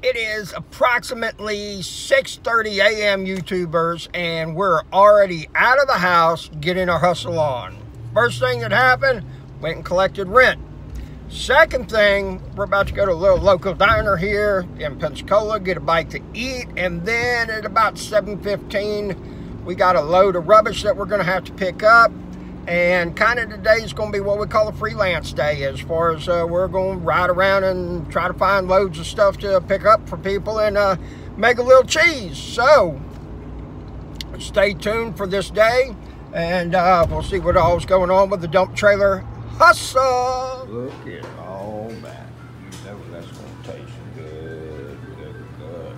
It is approximately 6:30 a.m. YouTubers, and we're already out of the house getting our hustle on. First thing that happened, went and collected rent. Second thing, we're about to go to a little local diner here in Pensacola, get a bite to eat, and then at about 7:15, we got a load of rubbish that we're gonna have to pick up. And kind of today is going to be what we call a freelance day, as far as we're going to ride around and try to find loads of stuff to pick up for people and make a little cheese. So stay tuned for this day, and we'll see what all's going on with the dump trailer hustle. Look at all that. You know that's going to taste good, good, good.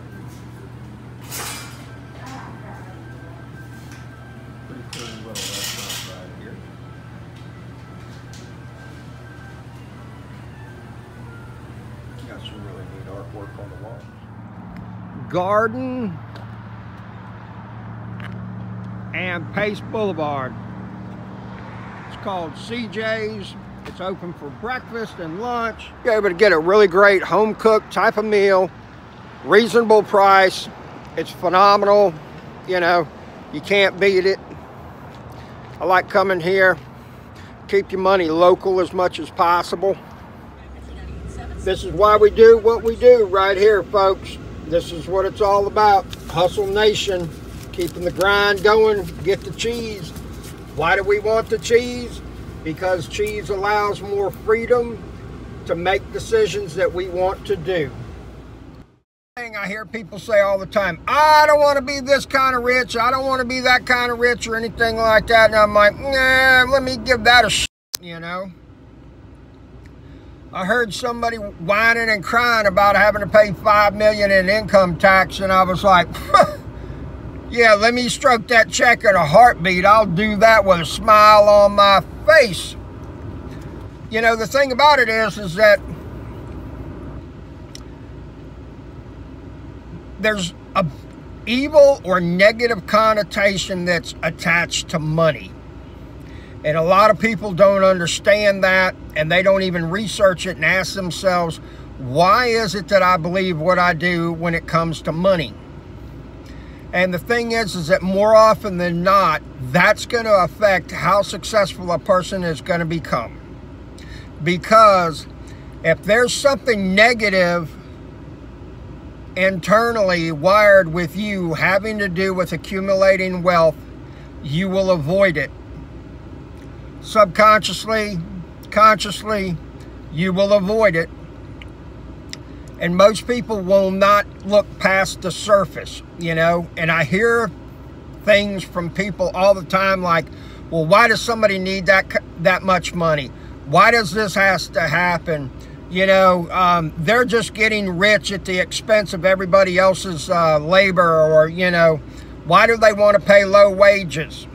Pretty cool little restaurant right here. Got some really neat artwork on the walls. Garden and Pace Boulevard. It's called CJ's. It's open for breakfast and lunch. You're able to get a really great home cooked type of meal, reasonable price. It's phenomenal. You know, you can't beat it. I like coming here. Keep your money local as much as possible. This is why we do what we do right here, folks. This is what it's all about. Hustle Nation, keeping the grind going, get the cheese. Why do we want the cheese? Because cheese allows more freedom to make decisions that we want to do. I hear people say all the time, I don't want to be this kind of rich, I don't want to be that kind of rich or anything like that. And I'm like, nah, let me give that a shot, you know. I heard somebody whining and crying about having to pay $5 million in income tax, and I was like, yeah, let me stroke that check in a heartbeat. I'll do that with a smile on my face. You know, the thing about it is that there's a evil or negative connotation that's attached to money. And a lot of people don't understand that, and they don't even research it and ask themselves, why is it that I believe what I do when it comes to money? And the thing is that more often than not, that's going to affect how successful a person is going to become. Because if there's something negative internally wired with you having to do with accumulating wealth, you will avoid it. Subconsciously, consciously, you will avoid it. And most people will not look past the surface, you know. And I hear things from people all the time like, well, why does somebody need that much money? Why does this has to happen? You know, they're just getting rich at the expense of everybody else's labor, or, you know, why do they want to pay low wages?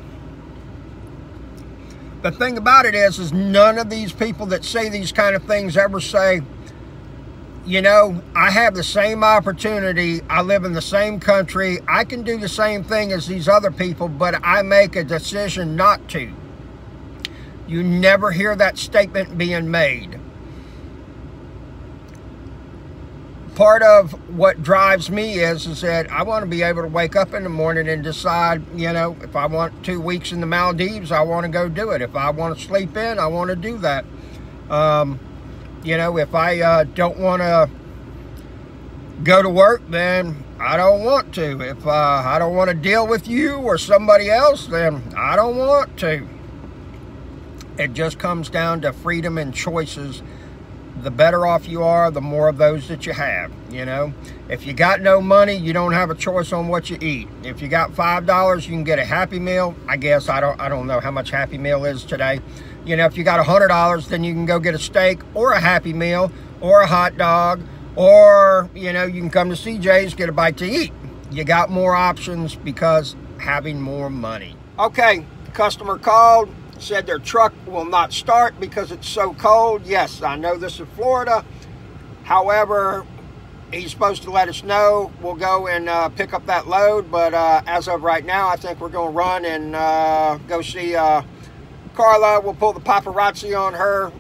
The thing about it is none of these people that say these kind of things ever say, you know, I have the same opportunity, I live in the same country, I can do the same thing as these other people, but I make a decision not to. You never hear that statement being made. Part of what drives me is that I want to be able to wake up in the morning and decide, you know, if I want 2 weeks in the Maldives, I want to go do it. If I want to sleep in, I want to do that. You know, if I don't want to go to work, then I don't want to. If I don't want to deal with you or somebody else, then I don't want to. It just comes down to freedom and choices. The better off you are, the more of those that you have, you know. If you got no money, you don't have a choice on what you eat. If you got $5, you can get a Happy Meal. I guess I don't know how much Happy Meal is today. You know, if you got $100, then you can go get a steak or a Happy Meal or a hot dog, or, you know, you can come to CJ's, get a bite to eat. You got more options because having more money. Okay, customer called. Said their truck will not start because it's so cold. Yes, I know this is Florida. However, he's supposed to let us know. We'll go and pick up that load. But as of right now, I think we're going to run and go see Carla. We'll pull the paparazzi on her,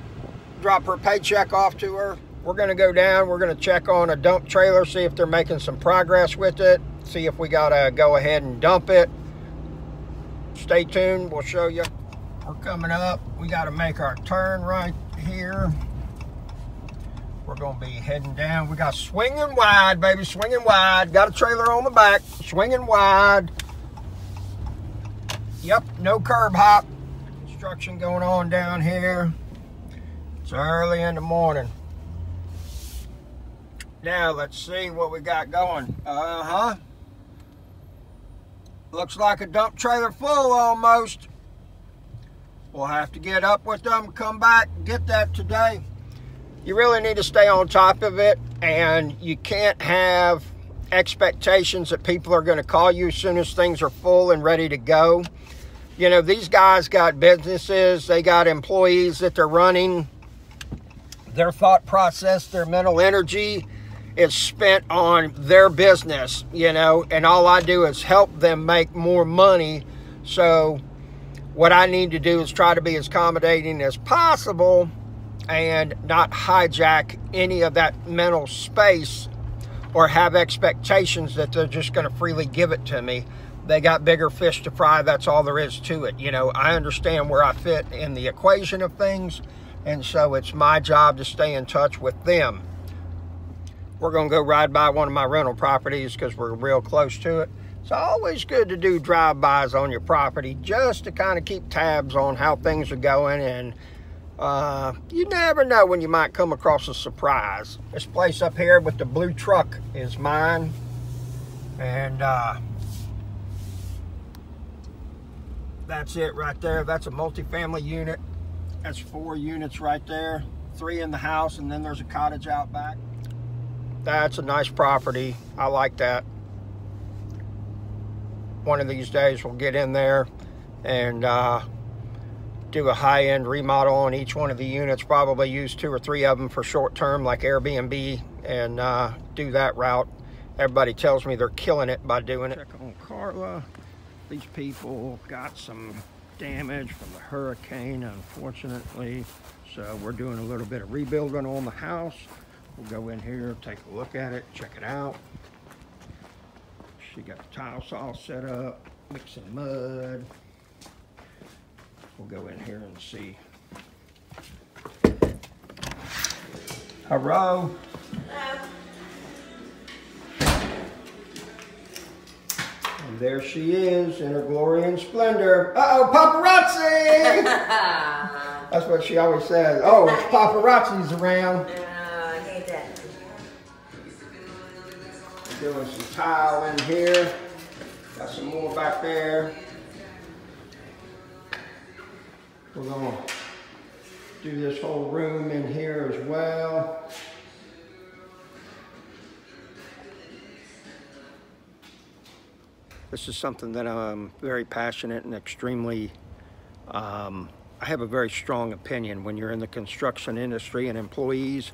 drop her paycheck off to her. we're going to go down. We're going to check on a dump trailer, see if they're making some progress with it, see if we got to go ahead and dump it. Stay tuned. We'll show you. We're coming up. We got to make our turn right here. We're going to be heading down. We got swinging wide, baby, swinging wide. Got a trailer on the back, swinging wide. Yep, no curb hop. Construction going on down here. It's early in the morning. Now, let's see what we got going. Looks like a dump trailer full almost. We'll have to get up with them, come back, get that today. You really need to stay on top of it, and you can't have expectations that people are going to call you as soon as things are full and ready to go. You know, these guys got businesses, they got employees that they're running. Their thought process, their mental energy is spent on their business, you know, and all I do is help them make more money. So what I need to do is try to be as accommodating as possible and not hijack any of that mental space or have expectations that they're just going to freely give it to me. They got bigger fish to fry. That's all there is to it. You know, I understand where I fit in the equation of things, and so it's my job to stay in touch with them. We're going to go ride by one of my rental properties because we're real close to it. It's always good to do drive-bys on your property just to kind of keep tabs on how things are going, and you never know when you might come across a surprise. This place up here with the blue truck is mine, and that's it right there. That's a multifamily unit. That's 4 units right there, 3 in the house, and then there's a cottage out back. That's a nice property. I like that. One of these days we'll get in there and do a high-end remodel on each one of the units, probably use 2 or 3 of them for short-term like Airbnb, and do that route. Everybody tells me they're killing it by doing it. Check on Carla. These people got some damage from the hurricane, unfortunately, so we're doing a little bit of rebuilding on the house. We'll go in here, take a look at it, check it out. She got the tile saw set up, mixing mud. We'll go in here and see. Hello. And there she is in her glory and splendor. Uh-oh, paparazzi! That's what she always says. Oh, it's paparazzi's around. I hate that. Doing some tile in here. Got some more back there. We're gonna do this whole room in here as well. This is something that I'm very passionate and extremely, I have a very strong opinion. When you're in the construction industry, and employees,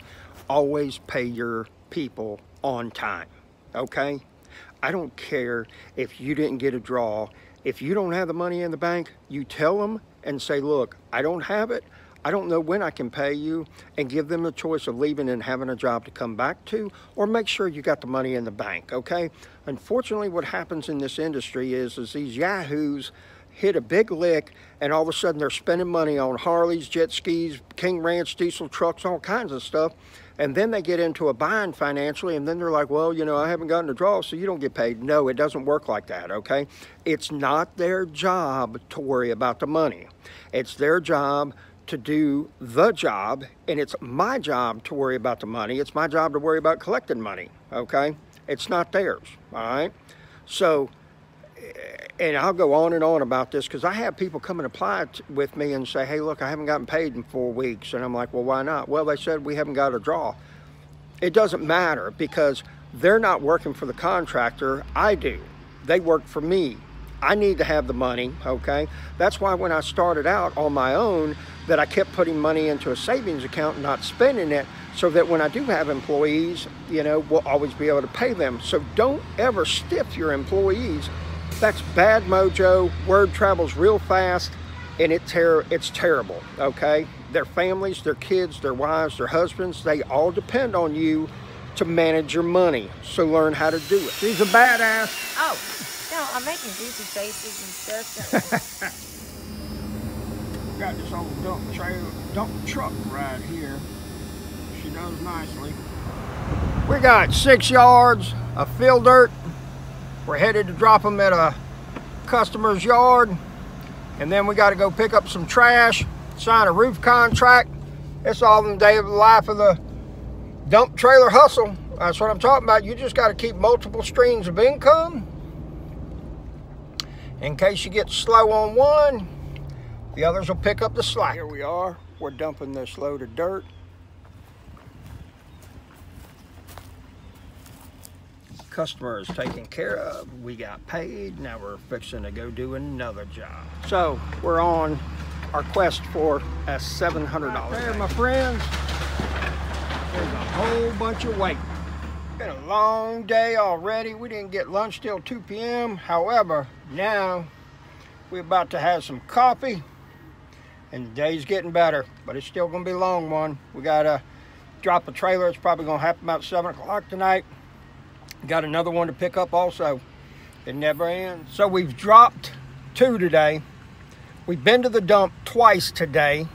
always pay your people on time, okay? I don't care if you didn't get a draw. If you don't have the money in the bank, you tell them and say, look, I don't have it. I don't know when I can pay you, and give them the choice of leaving and having a job to come back to, or make sure you got the money in the bank, okay? Unfortunately, what happens in this industry is these yahoos hit a big lick, and all of a sudden they're spending money on Harleys, jet skis, King Ranch diesel trucks, all kinds of stuff, and then they get into a bind financially, and then they're like, well, you know, I haven't gotten a draw, so you don't get paid. No, it doesn't work like that, okay? It's not their job to worry about the money. It's their job to do the job, and it's my job to worry about the money. It's my job to worry about collecting money, okay? It's not theirs, all right? So, and I'll go on and on about this, because I have people come and apply with me and say, hey, look, I haven't gotten paid in 4 weeks. And I'm like, well, why not? Well, they said we haven't got a draw. It doesn't matter, because they're not working for the contractor. I do. They work for me. I need to have the money, okay? That's why when I started out on my own, that I kept putting money into a savings account and not spending it, so that when I do have employees, you know, we'll always be able to pay them. So don't ever stiff your employees. That's bad mojo. Word travels real fast, and it's terrible, okay? their families, their kids, their wives, their husbands, they all depend on you to manage your money. So learn how to do it. She's a badass. Oh, no, I'm making goofy faces and stuff. Got this old dump truck right here. She does nicely. We got 6 yards of fill dirt. We're headed to drop them at a customer's yard. And then we got to go pick up some trash, sign a roof contract. It's all in the day of the life of the dump trailer hustle. That's what I'm talking about. You just got to keep multiple streams of income. In case you get slow on one, the others will pick up the slack. Here we are. We're dumping this load of dirt. Customer is taken care of. We got paid. Now we're fixing to go do another job. So we're on our quest for a $700 right there, my friends. There's a whole bunch of weight. Been a long day already. We didn't get lunch till 2 p.m. However, now we're about to have some coffee and the day's getting better, but it's still gonna be a long one. We gotta drop a trailer. It's probably gonna happen about 7 o'clock tonight. Got another one to pick up also. It never ends. So we've dropped 2 today. We've been to the dump twice today.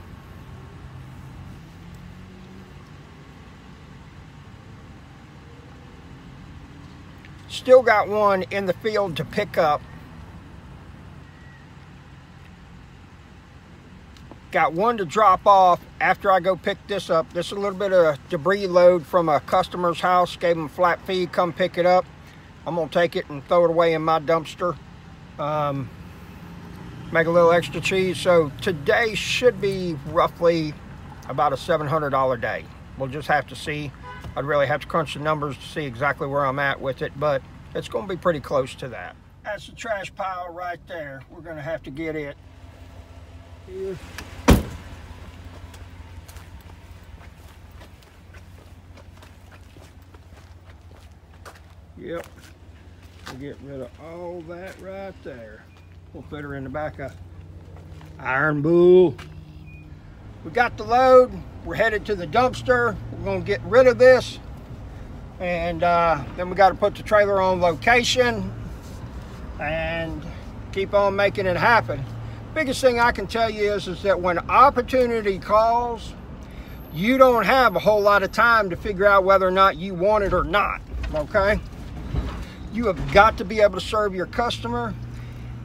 Still got one in the field to pick up. Got one to drop off after I go pick this up. This is a little bit of debris load from a customer's house. Gave them flat fee, come pick it up. I'm gonna take it and throw it away in my dumpster. Make a little extra cheese. So today should be roughly about a $700 day. We'll just have to see. I'd really have to crunch the numbers to see exactly where I'm at with it, but it's gonna be pretty close to that. That's the trash pile right there. We're gonna have to get it here. Yep, we'll get rid of all that right there. We'll put her in the back of Iron Bull. We got the load. We're headed to the dumpster. We're gonna get rid of this. And then we gotta put the trailer on location and keep on making it happen. Biggest thing I can tell you is that when opportunity calls, you don't have a whole lot of time to figure out whether or not you want it or not, okay? You have got to be able to serve your customer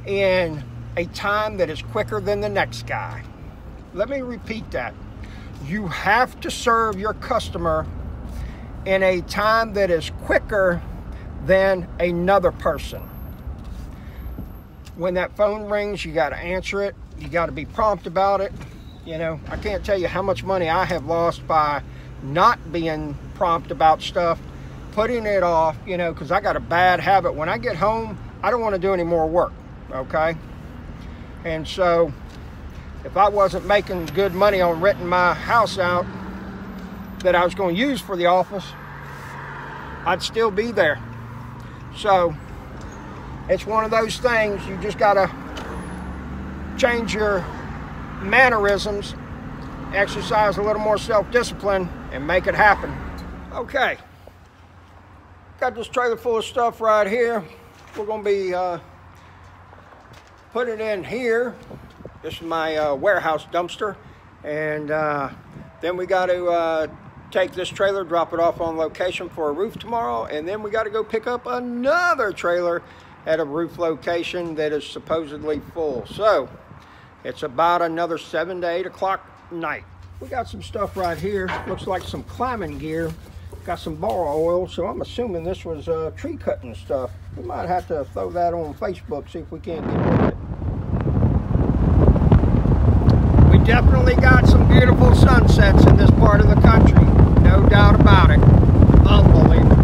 in a time that is quicker than the next guy. Let me repeat that. You have to serve your customer in a time that is quicker than another person. When that phone rings, you got to answer it. You got to be prompt about it. You know, I can't tell you how much money I have lost by not being prompt about stuff, putting it off, you know, because I got a bad habit. When I get home, I don't want to do any more work, okay? And so if I wasn't making good money on renting my house out that I was going to use for the office, I'd still be there. So it's one of those things, you just got to change your mannerisms, exercise a little more self-discipline, and make it happen. Okay, got this trailer full of stuff right here. We're going to be putting it in here. This is my warehouse dumpster, and then we got to take this trailer, drop it off on location for a roof tomorrow, and then we got to go pick up another trailer at a roof location that is supposedly full. So it's about another 7 to 8 o'clock night. We got some stuff right here. Looks like some climbing gear. Got some bar oil, so I'm assuming this was tree cutting stuff. We might have to throw that on Facebook, see if we can't get rid of it. We definitely got some beautiful sunsets in this part of the country. No doubt about it. Unbelievable.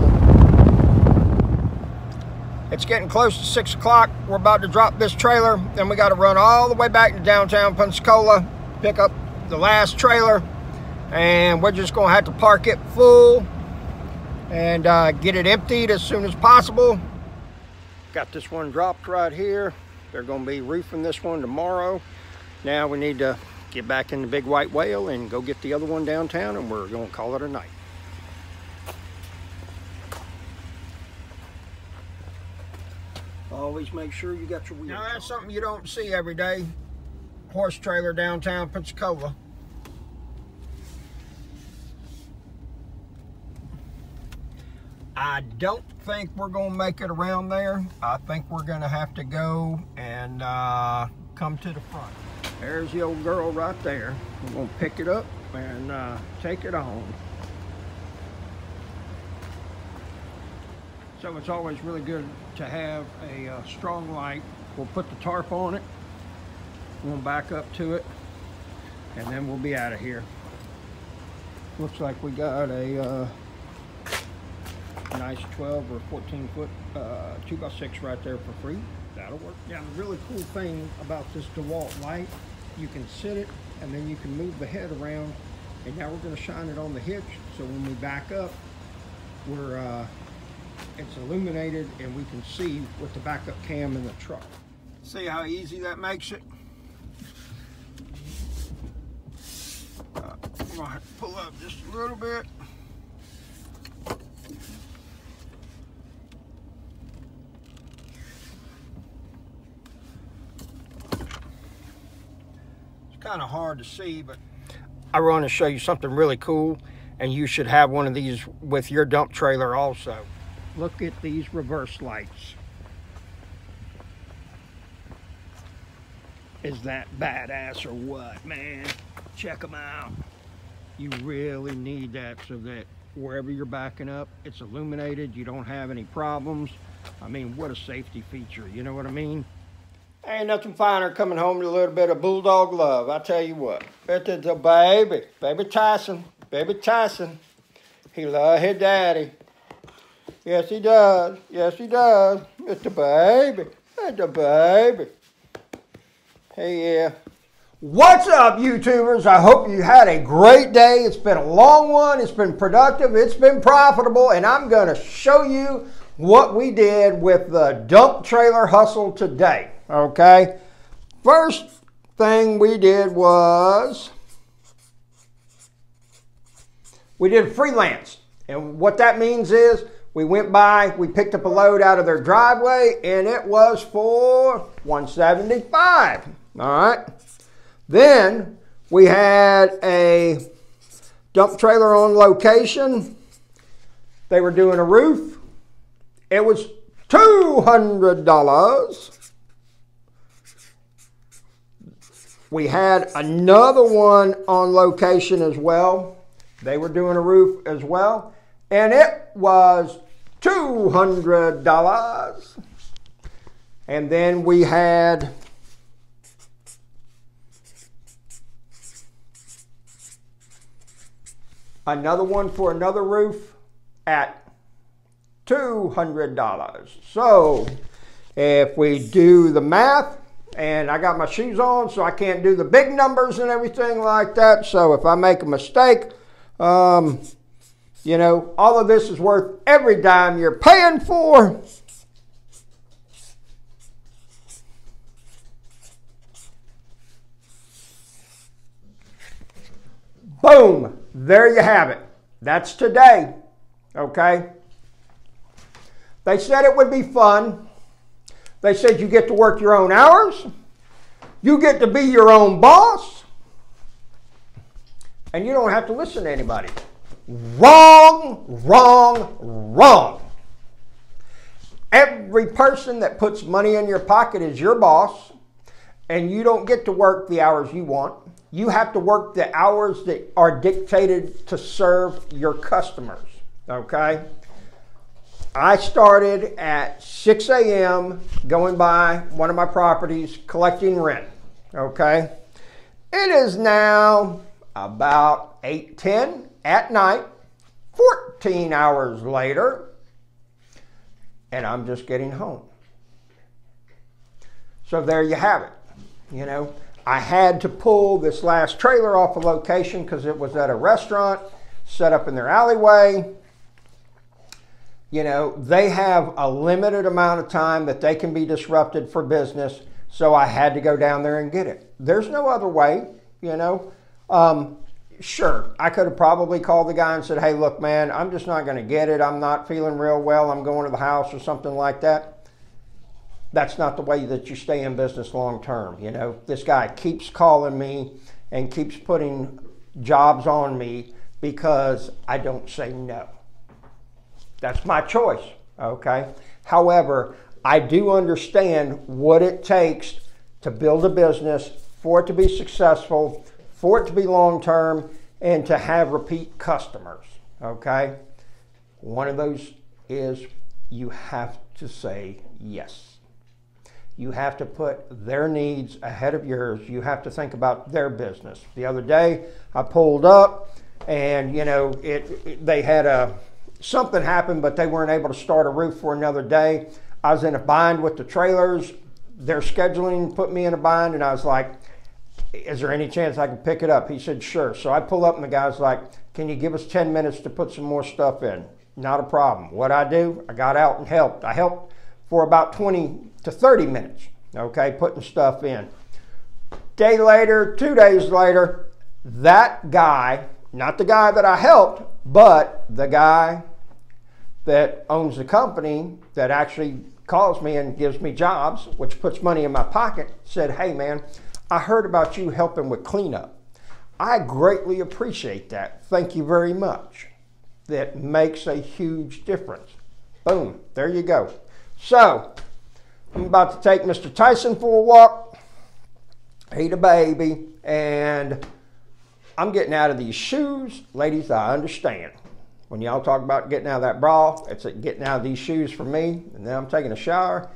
It's getting close to 6 o'clock. We're about to drop this trailer. Then we got to run all the way back to downtown Pensacola, pick up the last trailer, and we're just going to have to park it full and get it emptied as soon as possible. Got this one dropped right here. They're going to be roofing this one tomorrow. Now we need to get back in the big white whale and go get the other one downtown, and we're gonna call it a night. Always make sure you got your wheels. Now that's something you don't see every day. Horse trailer downtown Pensacola. I don't think we're gonna make it around there. I think we're gonna have to go and come to the front. There's the old girl right there. We're gonna pick it up and take it home. So it's always really good to have a strong light. We'll put the tarp on it. We'll back up to it, and then we'll be out of here. Looks like we got a nice 12 or 14 foot 2x6 right there for free. That'll work. Yeah, the really cool thing about this DeWalt light, you can sit it and then you can move the head around, and now we're going to shine it on the hitch, so when we back up, it's illuminated and we can see with the backup cam in the truck. See how easy that makes it? I'm going to have to pull up just a little bit. It's kind of hard to see, but I want to show you something really cool, and you should have one of these with your dump trailer also. Look at these reverse lights. Is that badass or what, man? Check them out. You really need that so that wherever you're backing up, it's illuminated, you don't have any problems. I mean, what a safety feature, you know what I mean? Ain't nothing finer coming home to a little bit of bulldog love, I tell you what. It's the baby Tyson, he love his daddy. Yes, he does. Yes, he does. It's the baby. Hey, yeah. What's up, YouTubers? I hope you had a great day. It's been a long one. It's been productive. It's been profitable. And I'm going to show you what we did with the dump trailer hustle today. Okay? First thing we did was we did freelance. And what that means is we went by, we picked up a load out of their driveway, and it was for $175. All right. Then we had a dump trailer on location. They were doing a roof. It was $200. We had another one on location as well. They were doing a roof as well, and it was $200. And then we had another one for another roof at $200. So if we do the math, and I got my shoes on so I can't do the big numbers and everything like that, so if I make a mistake, you know, all of this is worth every dime you're paying for. Boom. There you have it. That's today. Okay. They said it would be fun. They said you get to work your own hours. You get to be your own boss. And you don't have to listen to anybody. Wrong, wrong, wrong. Every person that puts money in your pocket is your boss, and you don't get to work the hours you want. You have to work the hours that are dictated to serve your customers, okay? I started at 6 a.m. going by one of my properties collecting rent, okay? It is now about 8:10 at night, 14 hours later, and I'm just getting home. So there you have it. You know, I had to pull this last trailer off a location because it was at a restaurant set up in their alleyway. You know, they have a limited amount of time that they can be disrupted for business, so I had to go down there and get it. There's no other way. you know. Sure, I could have probably called the guy and said, hey, look, man, I'm just not going to get it. I'm not feeling real well. I'm going to the house or something like that. That's not the way that you stay in business long term. You know, this guy keeps calling me and keeps putting jobs on me because I don't say no. That's my choice, okay? However, I do understand what it takes to build a business, for it to be successful, for it to be long-term, and to have repeat customers, okay? One of those is you have to say yes. You have to put their needs ahead of yours. You have to think about their business. The other day, I pulled up and, you know, they had something happened, but they weren't able to start a roof for another day. I was in a bind with the trailers. Their scheduling put me in a bind, and I was like, is there any chance I can pick it up? He said, sure. So I pull up and the guy's like, can you give us 10 minutes to put some more stuff in? Not a problem. What I do, I got out and helped. I helped for about 20 to 30 minutes, okay, putting stuff in. Day later, 2 days later, that guy, not the guy that I helped, but the guy that owns the company that actually calls me and gives me jobs, which puts money in my pocket, said, hey man, I heard about you helping with cleanup. I greatly appreciate that. Thank you very much. That makes a huge difference. Boom, there you go. So, I'm about to take Mr. Tyson for a walk. He's a baby, and I'm getting out of these shoes. Ladies, I understand. When y'all talk about getting out of that bra, it's getting out of these shoes for me, and then I'm taking a shower,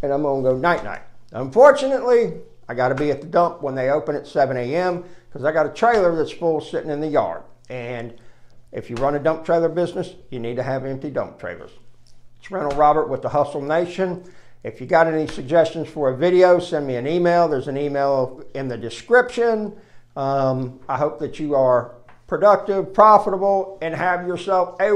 and I'm gonna go night-night. Unfortunately, I gotta be at the dump when they open at 7 a.m. because I got a trailer that's full sitting in the yard. And if you run a dump trailer business, you need to have empty dump trailers. It's Rental Robert with the Hustle Nation. If you got any suggestions for a video, send me an email. There's an email in the description. I hope that you are productive, profitable, and have yourself a